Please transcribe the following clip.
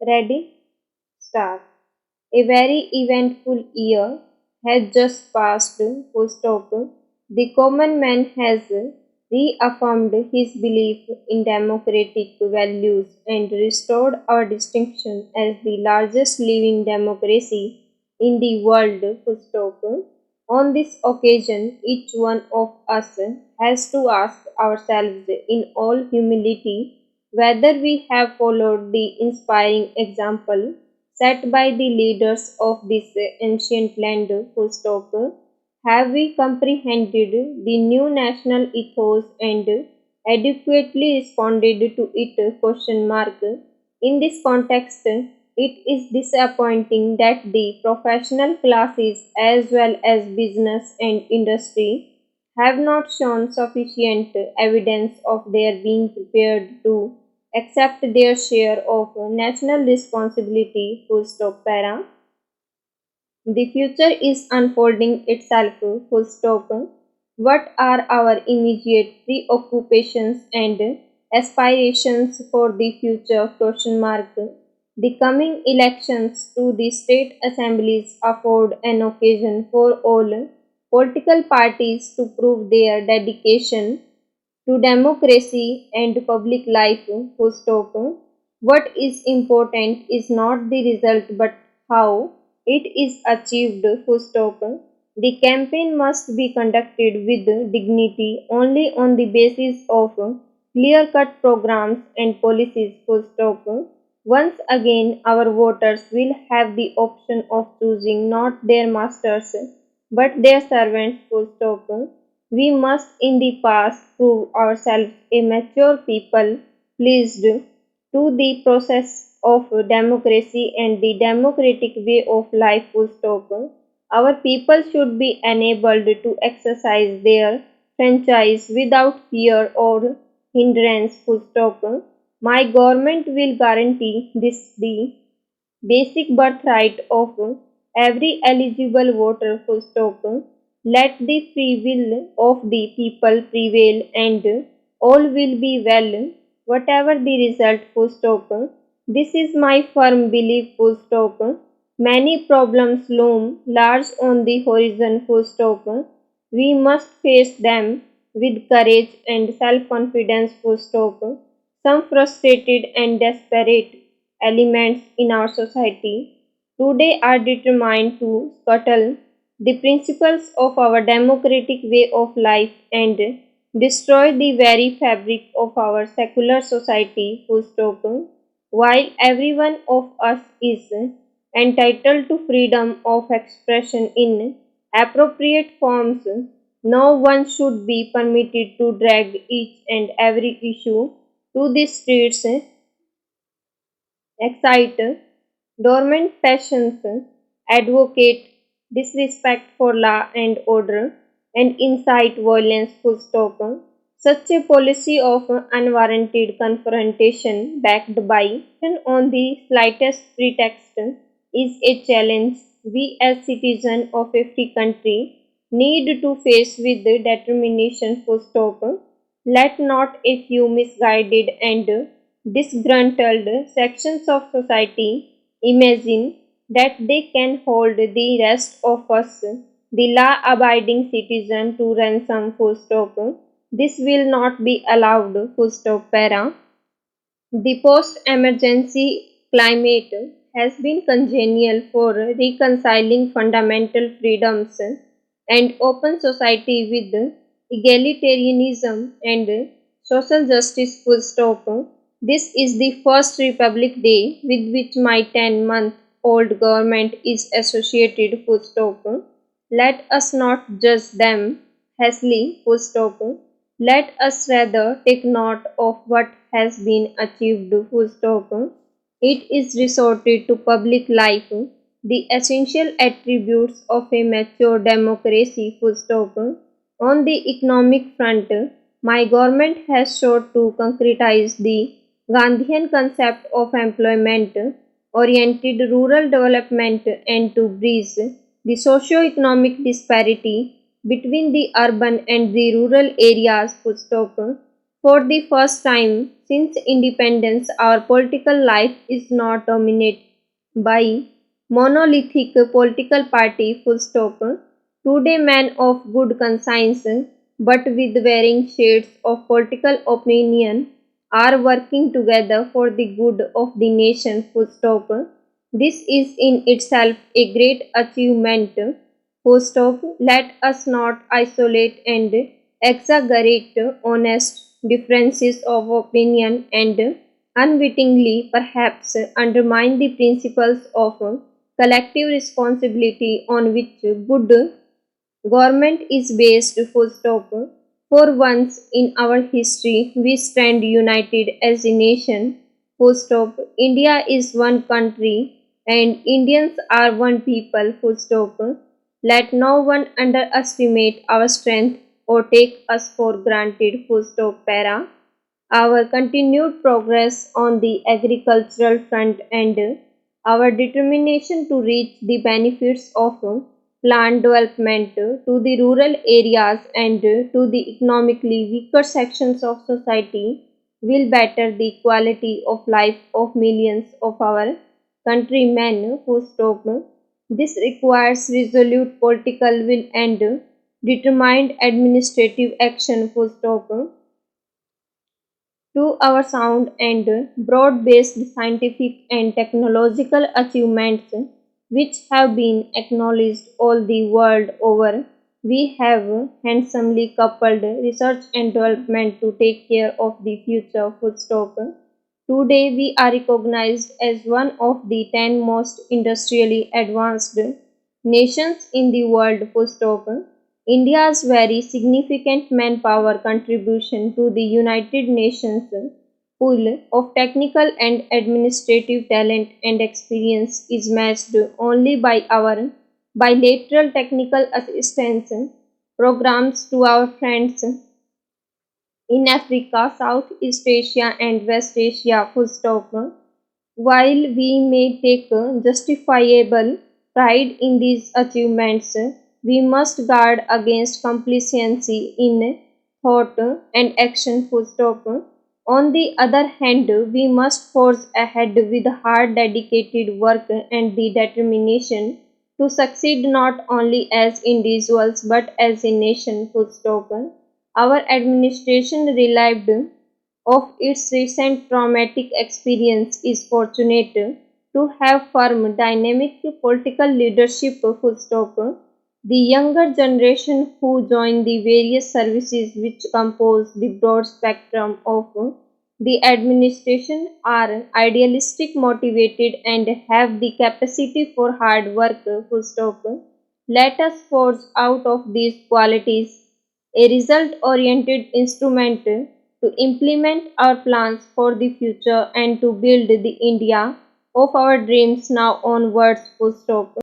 Ready? Start. A very eventful year has just passed. Full stop. The common man has reaffirmed his belief in democratic values and restored our distinction as the largest living democracy in the world. Full stop. On this occasion, each one of us has to ask ourselves in all humility whether we have followed the inspiring example set by the leaders of this ancient land. Full stop. Have we comprehended the new national ethos and adequately responded to it? Question mark. In this context, it is disappointing that the professional classes as well as business and industry have not shown sufficient evidence of their being prepared to accept their share of national responsibility. Full stop. Para. The future is unfolding itself. Full stop. What are our immediate preoccupations and aspirations for the future? Question mark. The coming elections to the state assemblies afford an occasion for all political parties to prove their dedication to democracy and public life. Full stop. What is important is not the result but how it is achieved. Full stop. The campaign must be conducted with dignity only on the basis of clear cut programs and policies. Full stop. Once again, our voters will have the option of choosing not their masters but their servants. Full stop. We must in the past prove ourselves a mature people pleased to the process of democracy and the democratic way of life. Full stop. Our people should be enabled to exercise their franchise without fear or hindrance. Full stop. My government will guarantee this the basic birthright of every eligible voter. Full stop. Let the free will of the people prevail and all will be well, whatever the result. Full stop. This is my firm belief. Full stop. Many problems loom large on the horizon. Full stop. We must face them with courage and self-confidence. Full stop. Some frustrated and desperate elements in our society today are determined to scuttle the principles of our democratic way of life and destroy the very fabric of our secular society. Full stop. While every one of us is entitled to freedom of expression in appropriate forms, no one should be permitted to drag each and every issue to the streets, excite dormant passions, advocate disrespect for law and order, and incite violence. Full stop. Such a policy of unwarranted confrontation backed by on the slightest pretext is a challenge we as citizens of a free country need to face with determination. Full stop. Let not a few misguided and disgruntled sections of society imagine that they can hold the rest of us, the law abiding citizen, to ransom. Full stop. This will not be allowed. Full stop. Para. The post emergency climate has been congenial for reconciling fundamental freedoms and open society with egalitarianism and social justice. Full stop. This is the first Republic Day with which my 10-month-old government is associated. Full stop. Let us not judge them hastily. Full stop. Let us rather take note of what has been achieved. Full stop. It is resorted to public life, the essential attributes of a mature democracy. Full stop. On the economic front, my government has sought to concretize the Gandhian concept of employment oriented rural development and to bridge the socio-economic disparity between the urban and the rural areas. Full stop. For the first time since independence, our political life is not dominated by monolithic political party full stop. Today men of good conscience but with varying shades of political opinion are working together for the good of the nation full stop. This is in itself a great achievement. Full stop. Let us not isolate and exaggerate honest differences of opinion and unwittingly perhaps undermine the principles of collective responsibility on which good government is based full stop. For once in our history, we stand united as a nation. Full stop. India is one country and Indians are one people. Full stop. Let no one underestimate our strength or take us for granted. Full stop. Para. Our continued progress on the agricultural front and our determination to reach the benefits of land development to the rural areas and to the economically weaker sections of society will better the quality of life of millions of our countrymen who stop. This requires resolute political will and determined administrative action full stop to our sound and broad-based scientific and technological achievements which have been acknowledged all the world over. We have handsomely coupled research and development to take care of the future full stop. Today we are recognized as one of the 10 most industrially advanced nations in the world full stop. India's very significant manpower contribution to the United Nations pool of technical and administrative talent and experience is matched only by our bilateral technical assistance programs to our friends in Africa, Southeast Asia, and West Asia. Full stop. While we may take justifiable pride in these achievements, we must guard against complacency in thought and action. Full stop. On the other hand, we must forge ahead with hard, dedicated work and the determination to succeed not only as individuals but as a nation. Full stop. Our administration relieved of its recent traumatic experience is fortunate to have firm, dynamic political leadership. Full stop. The younger generation who join the various services which compose the broad spectrum of the administration are idealistic, motivated, and have the capacity for hard work. Full stop. Let us forge out of these qualities a result oriented instrument to implement our plans for the future and to build the India of our dreams now onwards. Full stop.